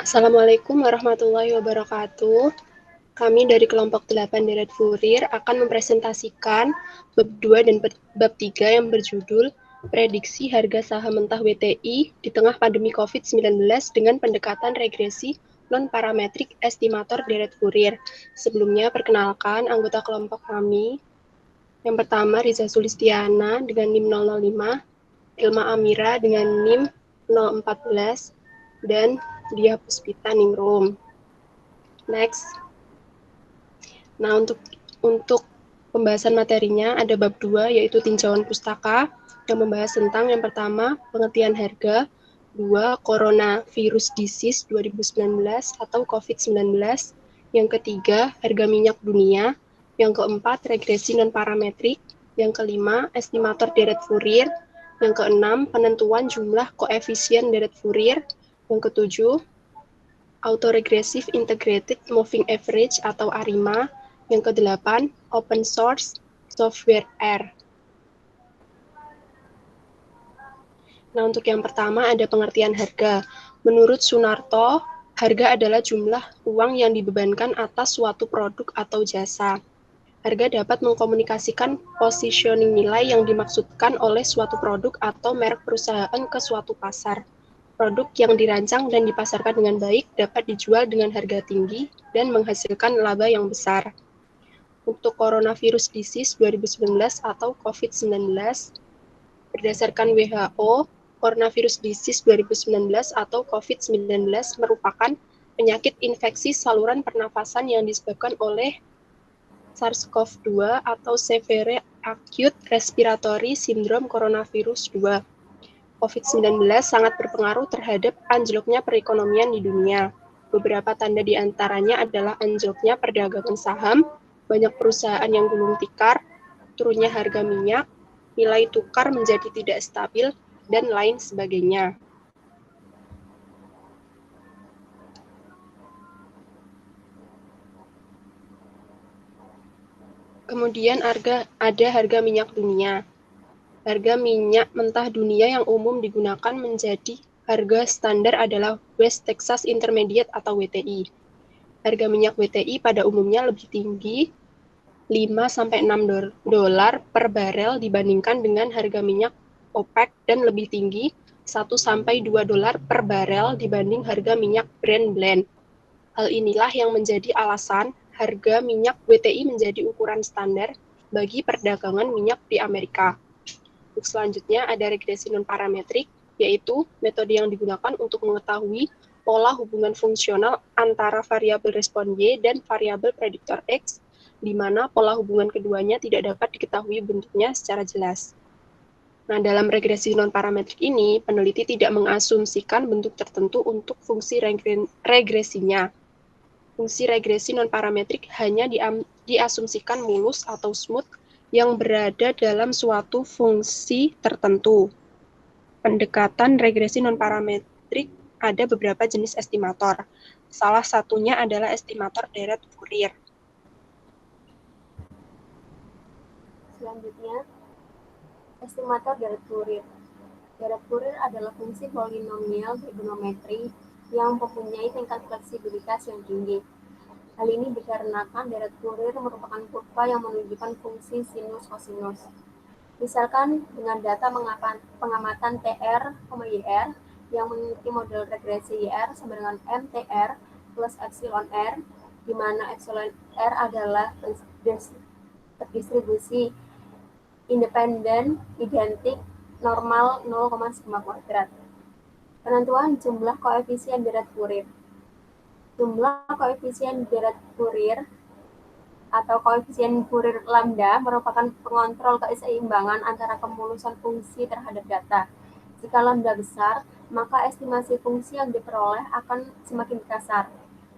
Assalamualaikum warahmatullahi wabarakatuh. Kami dari kelompok 8 Deret Furir akan mempresentasikan bab 2 dan bab 3 yang berjudul Prediksi Harga Saham Mentah WTI di Tengah Pandemi COVID-19 dengan Pendekatan Regresi Non-Parametrik Estimator Deret Furir. Sebelumnya, perkenalkan anggota kelompok kami. Yang pertama, Riza Sulistiana dengan NIM 005, Ilma Amira dengan NIM 014, dan Dia Puspita Ningrum. Next. Nah, untuk pembahasan materinya ada bab 2 yaitu tinjauan pustaka yang membahas tentang yang pertama pengertian harga, 2 coronavirus disease 2019 atau COVID-19, yang ketiga harga minyak dunia, yang keempat regresi non parametrik, yang kelima estimator deret Fourier, yang keenam penentuan jumlah koefisien deret Fourier, yang ketujuh Autoregressive Integrated Moving Average atau ARIMA, yang kedelapan Open Source Software R. Nah, untuk yang pertama ada pengertian harga. Menurut Sunarto, harga adalah jumlah uang yang dibebankan atas suatu produk atau jasa. Harga dapat mengkomunikasikan positioning nilai yang dimaksudkan oleh suatu produk atau merek perusahaan ke suatu pasar. Produk yang dirancang dan dipasarkan dengan baik dapat dijual dengan harga tinggi dan menghasilkan laba yang besar. Untuk coronavirus disease 2019 atau COVID-19, berdasarkan WHO, coronavirus disease 2019 atau COVID-19 merupakan penyakit infeksi saluran pernafasan yang disebabkan oleh SARS-CoV-2 atau Severe Acute Respiratory Syndrome Coronavirus 2. COVID-19 sangat berpengaruh terhadap anjloknya perekonomian di dunia. Beberapa tanda di antaranya adalah anjloknya perdagangan saham, banyak perusahaan yang gulung tikar, turunnya harga minyak, nilai tukar menjadi tidak stabil, dan lain sebagainya. Kemudian ada harga minyak dunia. Harga minyak mentah dunia yang umum digunakan menjadi harga standar adalah West Texas Intermediate atau WTI. Harga minyak WTI pada umumnya lebih tinggi 5-6 dolar per barel dibandingkan dengan harga minyak OPEC dan lebih tinggi 1-2 dolar per barel dibanding harga minyak Brent blend. Hal inilah yang menjadi alasan harga minyak WTI menjadi ukuran standar bagi perdagangan minyak di Amerika. Untuk selanjutnya ada regresi non-parametrik, yaitu metode yang digunakan untuk mengetahui pola hubungan fungsional antara variabel respon Y dan variabel prediktor X, di mana pola hubungan keduanya tidak dapat diketahui bentuknya secara jelas. Nah, dalam regresi non-parametrik ini, peneliti tidak mengasumsikan bentuk tertentu untuk fungsi regresinya. Fungsi regresi non-parametrik hanya diasumsikan mulus atau smooth yang berada dalam suatu fungsi tertentu. Pendekatan regresi non-parametrik ada beberapa jenis estimator. Salah satunya adalah estimator deret Fourier. Selanjutnya, estimator deret Fourier. Deret Fourier adalah fungsi polinomial trigonometri yang mempunyai tingkat fleksibilitas yang tinggi. Hal ini dikarenakan deret Fourier merupakan kurva yang menunjukkan fungsi sinus kosinus. Misalkan dengan data pengamatan TR, YR yang mengikuti model regresi YR sama dengan MTR plus epsilon R, di mana epsilon R adalah distribusi independen identik normal 0,1 kuadrat. Penentuan jumlah koefisien deret Fourier. Jumlah koefisien deret Fourier atau koefisien Fourier lambda merupakan pengontrol keseimbangan antara kemulusan fungsi terhadap data. Jika lambda besar, maka estimasi fungsi yang diperoleh akan semakin kasar.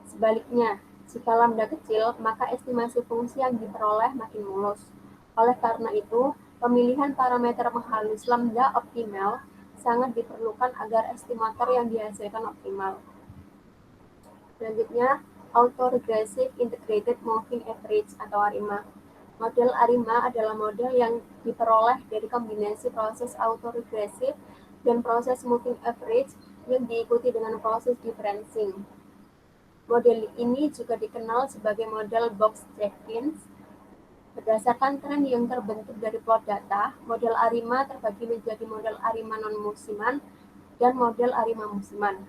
Sebaliknya, jika lambda kecil, maka estimasi fungsi yang diperoleh makin mulus. Oleh karena itu, pemilihan parameter menghalus lambda optimal sangat diperlukan agar estimator yang dihasilkan optimal. Selanjutnya, Autoregressive Integrated Moving Average atau ARIMA. Model ARIMA adalah model yang diperoleh dari kombinasi proses autoregressive dan proses moving average yang diikuti dengan proses differencing. Model ini juga dikenal sebagai model Box-Jenkins. Berdasarkan tren yang terbentuk dari plot data, model ARIMA terbagi menjadi model ARIMA non-musiman dan model ARIMA musiman.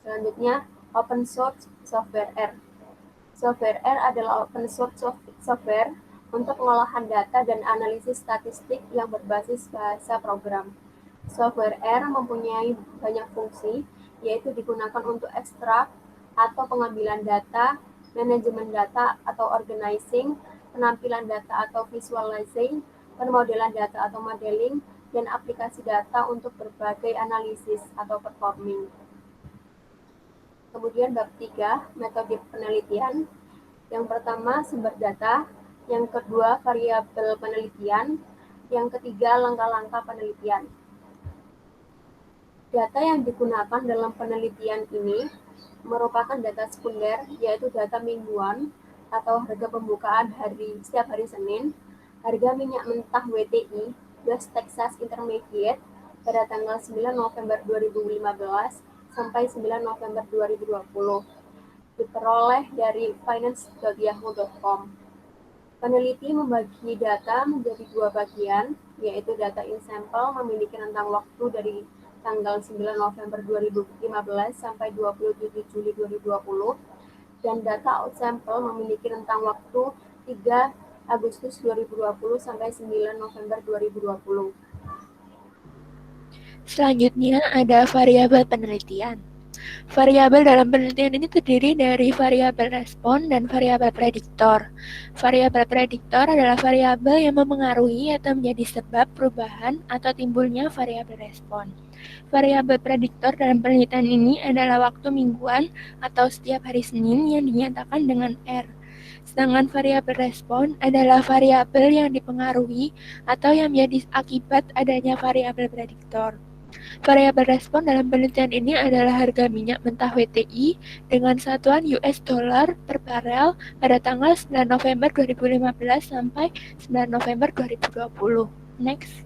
Selanjutnya, Open Source Software R. Software R adalah open source software untuk pengolahan data dan analisis statistik yang berbasis bahasa program. Software R mempunyai banyak fungsi, yaitu digunakan untuk ekstrak atau pengambilan data, manajemen data atau organizing, penampilan data atau visualizing, permodelan data atau modeling, dan aplikasi data untuk berbagai analisis atau performing. Kemudian bab 3, metode penelitian. Yang pertama, sumber data. Yang kedua, variabel penelitian. Yang ketiga, langkah-langkah penelitian. Data yang digunakan dalam penelitian ini merupakan data sekunder, yaitu data mingguan atau harga pembukaan setiap hari Senin, harga minyak mentah WTI, West Texas Intermediate, pada tanggal 9 November 2015 sampai 9 November 2020, diperoleh dari finance.yahoo.com. Peneliti membagi data menjadi 2 bagian, yaitu data in sample memiliki rentang waktu dari tanggal 9 November 2015 sampai 27 Juli 2020, dan data out sample memiliki rentang waktu 3 Agustus 2020 sampai 9 November 2020. Selanjutnya ada variabel penelitian. Variabel dalam penelitian ini terdiri dari variabel respon dan variabel prediktor. Variabel prediktor adalah variabel yang memengaruhi atau menjadi sebab perubahan atau timbulnya variabel respon. Variabel prediktor dalam penelitian ini adalah waktu mingguan atau setiap hari Senin yang dinyatakan dengan R. Sedangkan variabel respon adalah variabel yang dipengaruhi atau yang menjadi akibat adanya variabel prediktor. Variabel respon dalam penelitian ini adalah harga minyak mentah WTI dengan satuan US dollar per barel pada tanggal 9 November 2015 sampai 9 November 2020. Next.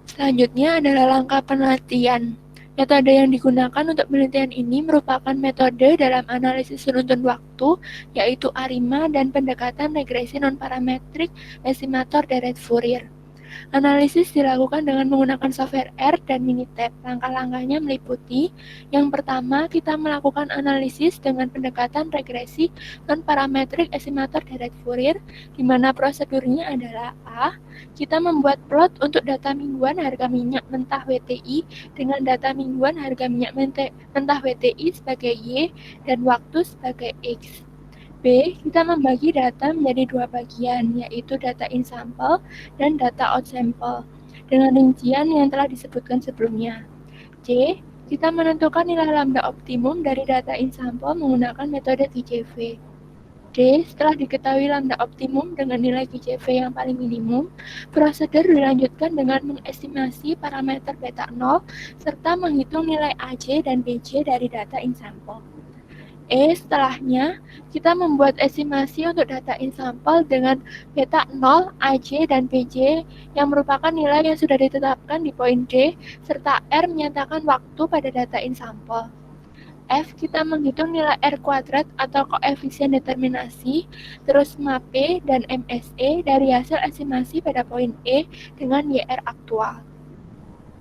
Selanjutnya adalah langkah penelitian. Metode yang digunakan untuk penelitian ini merupakan metode dalam analisis runtun waktu, yaitu ARIMA dan pendekatan regresi non-parametrik estimator deret Fourier. Analisis dilakukan dengan menggunakan software R dan Minitab. Langkah-langkahnya meliputi: yang pertama, kita melakukan analisis dengan pendekatan regresi non-parametrik estimator deret Fourier, di mana prosedurnya adalah A. Kita membuat plot untuk data mingguan harga minyak mentah WTI dengan data mingguan harga minyak mentah WTI sebagai Y dan waktu sebagai X. B. Kita membagi data menjadi 2 bagian, yaitu data in sample dan data out sample, dengan rincian yang telah disebutkan sebelumnya. C. Kita menentukan nilai lambda optimum dari data in sample menggunakan metode QCV. D. Setelah diketahui lambda optimum dengan nilai QCV yang paling minimum, prosedur dilanjutkan dengan mengestimasi parameter beta 0 serta menghitung nilai AJ dan BJ dari data in sample. Setelahnya, kita membuat estimasi untuk data in sample dengan beta 0, AJ, dan BJ yang merupakan nilai yang sudah ditetapkan di poin D, serta R menyatakan waktu pada data in sample. F, kita menghitung nilai R kuadrat atau koefisien determinasi, terus MAP dan MSE dari hasil estimasi pada poin E dengan YR aktual.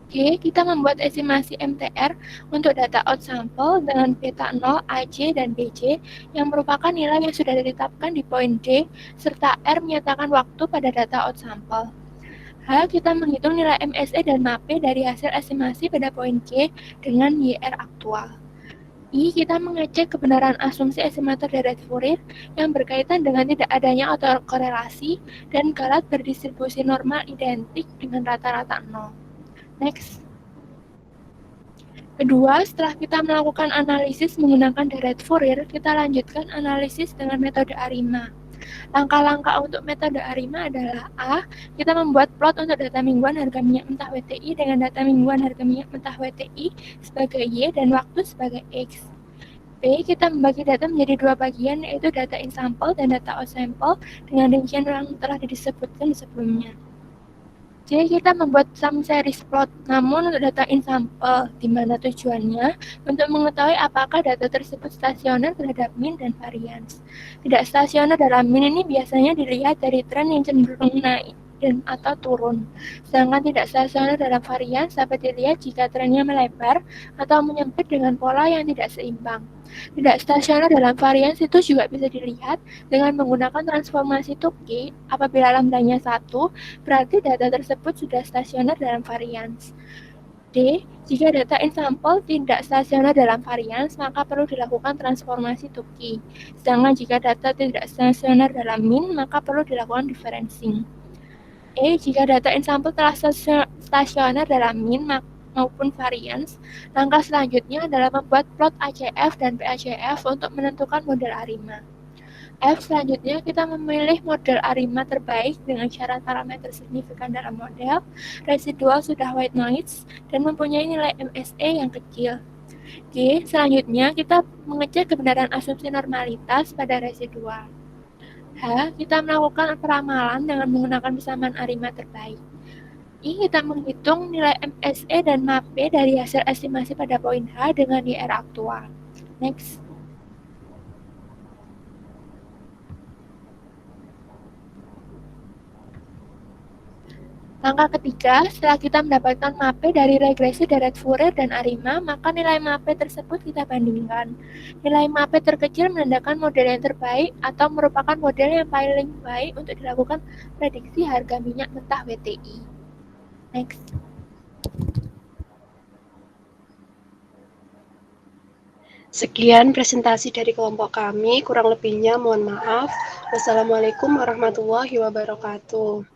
G, kita membuat estimasi MTR untuk data out sample dengan beta 0, AJ, dan BJ yang merupakan nilai yang sudah ditetapkan di poin D, serta R menyatakan waktu pada data out sample. H, kita menghitung nilai MSE dan MAP dari hasil estimasi pada poin G dengan YR aktual. I, kita mengecek kebenaran asumsi estimator deret Fourier yang berkaitan dengan tidak adanya autokorelasi dan galat berdistribusi normal identik dengan rata-rata 0. Next. Kedua, setelah kita melakukan analisis menggunakan deret Fourier, kita lanjutkan analisis dengan metode ARIMA. Langkah-langkah untuk metode ARIMA adalah A. Kita membuat plot untuk data mingguan harga minyak mentah WTI dengan data mingguan harga minyak mentah WTI sebagai Y dan waktu sebagai X. B. Kita membagi data menjadi 2 bagian, yaitu data in sample dan data out sample dengan rincian yang telah disebutkan sebelumnya. C. Kita membuat sum series plot, namun untuk data in sample, di mana tujuannya untuk mengetahui apakah data tersebut stasioner terhadap mean dan variance. Tidak stasioner dalam mean ini biasanya dilihat dari tren yang cenderung naik dan atau turun. Sedangkan tidak stasioner dalam variance dapat dilihat jika trennya melebar atau menyempit dengan pola yang tidak seimbang. Tidak stasioner dalam variance itu juga bisa dilihat dengan menggunakan transformasi Tukey. Apabila lambdanya 1, berarti data tersebut sudah stasioner dalam variance. D. Jika data in sample tidak stasioner dalam variance, maka perlu dilakukan transformasi Tukey. Sedangkan jika data tidak stasioner dalam mean, maka perlu dilakukan differencing. E. Jika data in sample telah stasioner dalam mean maupun variance, langkah selanjutnya adalah membuat plot ACF dan PACF untuk menentukan model ARIMA. F. Selanjutnya, kita memilih model ARIMA terbaik dengan syarat parameter signifikan dalam model, residual sudah white noise, dan mempunyai nilai MSE yang kecil. G. Selanjutnya, kita mengecek kebenaran asumsi normalitas pada residual. H. Kita melakukan peramalan dengan menggunakan persamaan ARIMA terbaik. I. Kita menghitung nilai MSE dan MAPE dari hasil estimasi pada poin H dengan YR aktual. Next. Langkah ketiga, setelah kita mendapatkan MAPE dari regresi deret Fourier dan ARIMA, maka nilai MAPE tersebut kita bandingkan. Nilai MAPE terkecil menandakan model yang terbaik atau merupakan model yang paling baik untuk dilakukan prediksi harga minyak mentah WTI. Next. Sekian presentasi dari kelompok kami, kurang lebihnya mohon maaf. Wassalamualaikum warahmatullahi wabarakatuh.